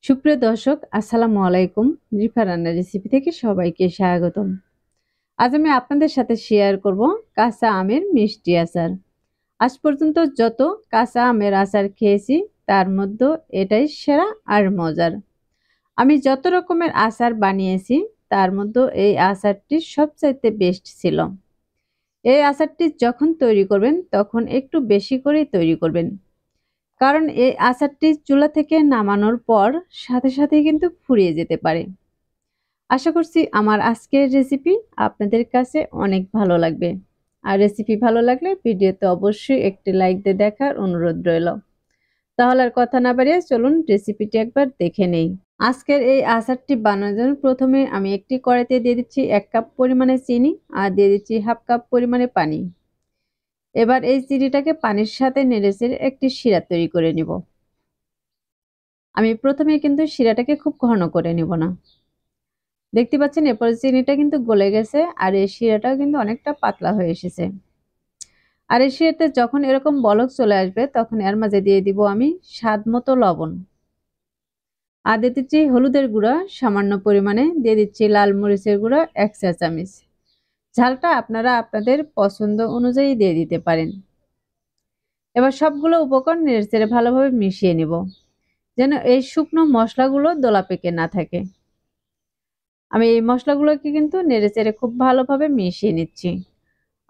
সুপ্রিয় দর্শক, আসসালামু আলাইকুম। রিফা রান্নার রেসিপি থেকে সবাইকে স্বাগতম। আজ আমি আপনাদের সাথে শেয়ার করব কাঁচা আমের মিষ্টি আচার। আজ পর্যন্ত যত কাঁচা আমের আচার খেয়েছি তার মধ্যে এটাই সেরা আর মজার। আমি যত রকমের আচার বানিয়েছি তার মধ্যে এই আচারটি সবচাইতে বেস্ট ছিল। এই আচারটি যখন তৈরি করবেন তখন একটু বেশি করেই তৈরি করবেন, কারণ এই আচারটি চুলা থেকে নামানোর পর সাথে সাথে কিন্তু ফুরিয়ে যেতে পারে। আশা করছি আমার আজকের রেসিপি আপনাদের কাছে অনেক ভালো লাগবে। আর রেসিপি ভালো লাগলে ভিডিওতে অবশ্যই একটি লাইক দিয়ে দেখার অনুরোধ রইল। তাহলে আর কথা না বাড়িয়ে চলুন রেসিপিটি একবার দেখে নেই। আজকের এই আচারটি বানানোর জন্য প্রথমে আমি একটি কড়াইতে দিয়ে দিচ্ছি 1 কাপ পরিমাণে চিনি আর দিয়ে দিচ্ছি হাফ কাপ পরিমাণে পানি। এবার এই চিনিটাকে পানির সাথে নেড়েচেড়ে একটি শিরা তৈরি করে নিব। আমি প্রথমে কিন্তু শিরাটাকে খুব ঘন করে নিব না। দেখতে পাচ্ছেন এরপর চিনিটা কিন্তু গলে গেছে আর এই শিরাটাও কিন্তু অনেকটা পাতলা হয়ে এসেছে। আর এই শিরাতে যখন এরকম বলক চলে আসবে তখন এর মাঝে দিয়ে দিব আমি স্বাদ মতো লবণ। আর দিয়ে দিচ্ছি হলুদের গুঁড়া সামান্য পরিমাণে, দিয়ে দিচ্ছি লাল মরিচের গুঁড়া 1 চা চামচ। ঝালটা আপনারা আপনাদের পছন্দ অনুযায়ী দিয়ে দিতে পারেন। এবার সবগুলো উপকরণ নেড়েচেড়ে ভালোভাবে মিশিয়ে নিব, যেন এই শুকনো মশলাগুলো দলা পেকে না থাকে। আমি এই মশলাগুলোকে কিন্তু নেড়েচেড়ে খুব ভালোভাবে মিশিয়ে নিচ্ছি।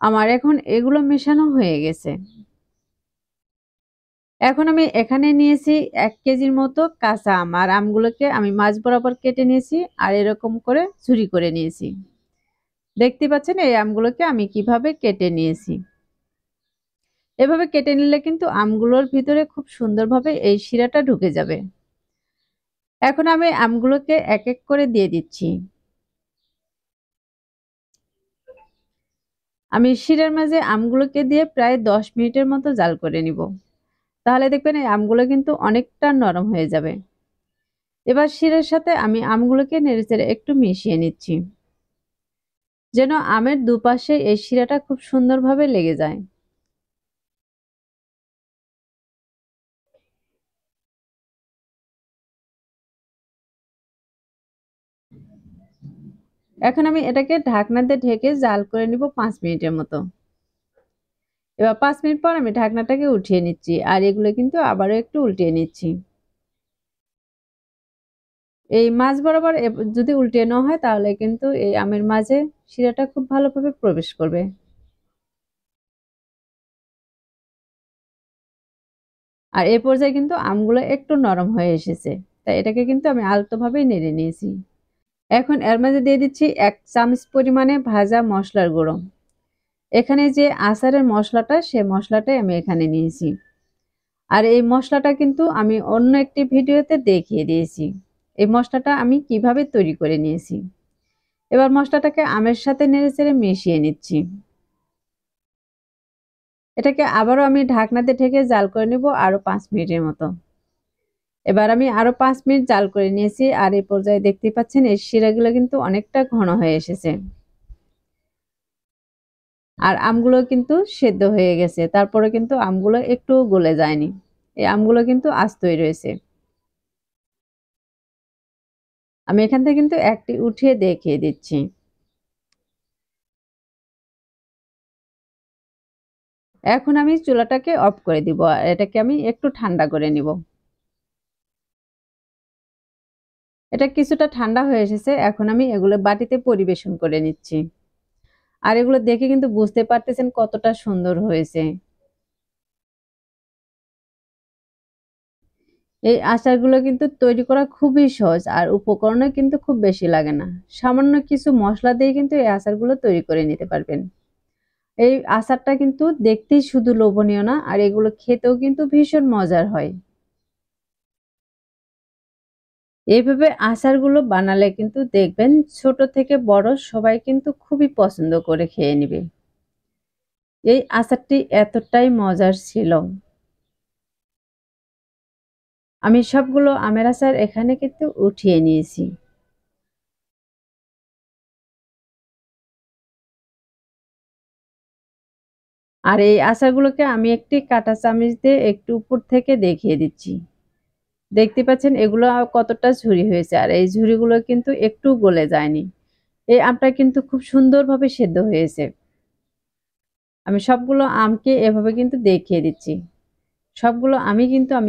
আমার এখন এগুলো মেশানো হয়ে গেছে। এখন আমি এখানে নিয়েছি 1 কেজির মতো কাঁচা আম, আর আমগুলোকে আমি মাঝ বরাবর কেটে নিয়েছি আর এরকম করে ঝুরি করে নিয়েছি। দেখতে পাচ্ছেন এই আমগুলোকে আমি কিভাবে কেটে নিয়েছি। এভাবে কেটে নিলে কিন্তু আমগুলোর ভিতরে খুব সুন্দরভাবে এই শিরাটা ঢুকে যাবে। এখন আমি আমগুলোকে এক এক করে দিয়ে দিচ্ছি। আমি শিরার মাঝে আমগুলোকে দিয়ে প্রায় 10 মিনিটের মতো জাল করে নিব। তাহলে দেখবেন এই আমগুলো কিন্তু অনেকটা নরম হয়ে যাবে। এবার শিরার সাথে আমি আমগুলোকে নেড়েচেড়ে একটু মিশিয়ে নিচ্ছি, যেন আমের দুপাশে এই শিরাটা খুব সুন্দরভাবে লেগে যায়। এখন আমি এটাকে ঢাকনা দিয়ে ঢেকে জাল করে নিব 5 মিনিটের মতো। এবার 5 মিনিট পর আমি ঢাকনাটাকে উঠিয়ে নিচ্ছি আর এগুলো কিন্তু আবারও একটু উল্টিয়ে নিচ্ছি। এই মাঝ বরাবর যদি উল্টিয়ে নেওয়া হয় তাহলে কিন্তু এই আমের মাঝে শিরাটা খুব ভালোভাবে প্রবেশ করবে। আর এই পর্যায়ে কিন্তু আমগুলো একটু নরম হয়ে এসেছে, তাই এটাকে কিন্তু আমি আলতোভাবেই নেড়ে নিয়েছি। এখন এর মাঝে দিয়ে দিচ্ছি 1 চামচ পরিমাণে ভাজা মশলার গুঁড়ো। এখানে যে আচারের মশলাটা সে মশলাটাই আমি এখানে নিয়েছি। আর এই মশলাটা কিন্তু আমি অন্য একটি ভিডিওতে দেখিয়ে দিয়েছি এই মশলাটা আমি কিভাবে তৈরি করে নিয়েছি। এবার মশলাটাকে আমের সাথে নেড়েচেড়ে মিশিয়ে নিচ্ছি। এটাকে আবারও আমি ঢাকনাতে ঢেকে জাল করে নিব আরো 5 মিনিটের মতো। এবার আমি আরো 5 মিনিট জাল করে নিয়েছি আর এই পর্যায়ে দেখতে পাচ্ছেন এই শিরাগুলো কিন্তু অনেকটা ঘন হয়ে এসেছে। আর আমগুলো কিন্তু সেদ্ধ হয়ে গেছে, তারপরে কিন্তু আমগুলো একটু গলে যায়নি। এই আমগুলো কিন্তু আস্তই রয়েছে। আমি এখান থেকে কিন্তু একটি উঠিয়ে দেখিয়ে দিচ্ছি। এখন আমি চুলাটাকে অফ করে দিব আর এটাকে আমি একটু ঠান্ডা করে নিব। এটা কিছুটা ঠান্ডা হয়ে এসেছে, এখন আমি এগুলো বাটিতে পরিবেশন করে নিচ্ছি। আর এগুলো দেখে কিন্তু বুঝতে পারতেছেন কতটা সুন্দর হয়েছে। এই আচারগুলো কিন্তু তৈরি করা খুবই সহজ আর উপকরণও কিন্তু খুব বেশি লাগে না। সামান্য কিছু মশলা দিয়ে কিন্তু এই আচারগুলো তৈরি করে নিতে পারবেন। এই আচারটা কিন্তু দেখতেই শুধু লোভনীয় না, আর এগুলো খেতেও কিন্তু ভীষণ মজার হয়। এইভাবে আচারগুলো বানালে কিন্তু দেখবেন ছোট থেকে বড় সবাই কিন্তু খুবই পছন্দ করে খেয়ে নেবে। এই আচারটি এতটাই মজার ছিল। আমি সবগুলো আমের আচার এখানে কিন্তু উঠিয়ে নিয়েছি। আর এই আচারগুলোকে আমি একটি কাঁটা চামচ দিয়ে একটু উপর থেকে দেখিয়ে দিচ্ছি। দেখতে পাচ্ছেন এগুলো কতটা ঝুরি হয়েছে, আর এই ঝুরিগুলো কিন্তু একটু গলে যায়নি। এই আমটা কিন্তু খুব সুন্দরভাবে সেদ্ধ হয়েছে। আমি সবগুলো আমকে এভাবে কিন্তু দেখিয়ে দিচ্ছি। সবগুলো আমি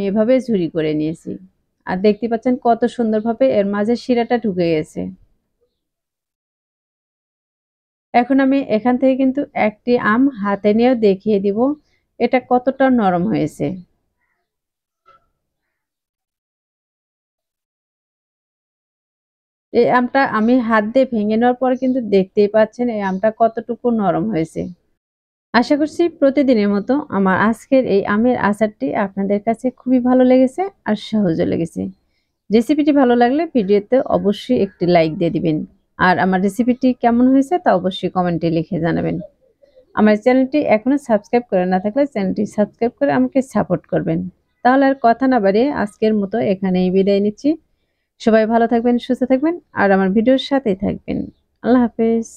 এভাবে ঝুরি করে নিয়েছি। আর দেখতে পাচ্ছেন কত সুন্দরভাবে এর মাঝে শিরাটা ঢুকে গেছে। এখন আমি এখান থেকে কিন্তু একটি আম হাতে নিয়েও দেখিয়ে দিব এটা কতটা নরম হয়েছে। এই আমটা আমি হাত দিয়ে ভেঙে নেওয়ার পরে কিন্তু দেখতেই পাচ্ছেন এই আমটা কতটুকু নরম হয়েছে। আশা করছি প্রতিদিনের মতো আমার আজকের এই আমের আচারটি আপনাদের কাছে খুবই ভালো লেগেছে আর সহজও লেগেছে। রেসিপিটি ভালো লাগলে ভিডিওতে অবশ্যই একটি লাইক দিয়ে দিবেন। আর আমার রেসিপিটি কেমন হয়েছে তা অবশ্যই কমেন্টে লিখে জানাবেন। আমার চ্যানেলটি এখনো সাবস্ক্রাইব করে না থাকলে চ্যানেলটি সাবস্ক্রাইব করে আমাকে সাপোর্ট করবেন। তাহলে আর কথা না বাড়িয়ে আজকের মতো এখানেই বিদায় নিচ্ছি। সবাই ভালো থাকবেন, সুস্থ থাকবেন আর আমার ভিডিওর সাথেই থাকবেন। আল্লাহ হাফেজ।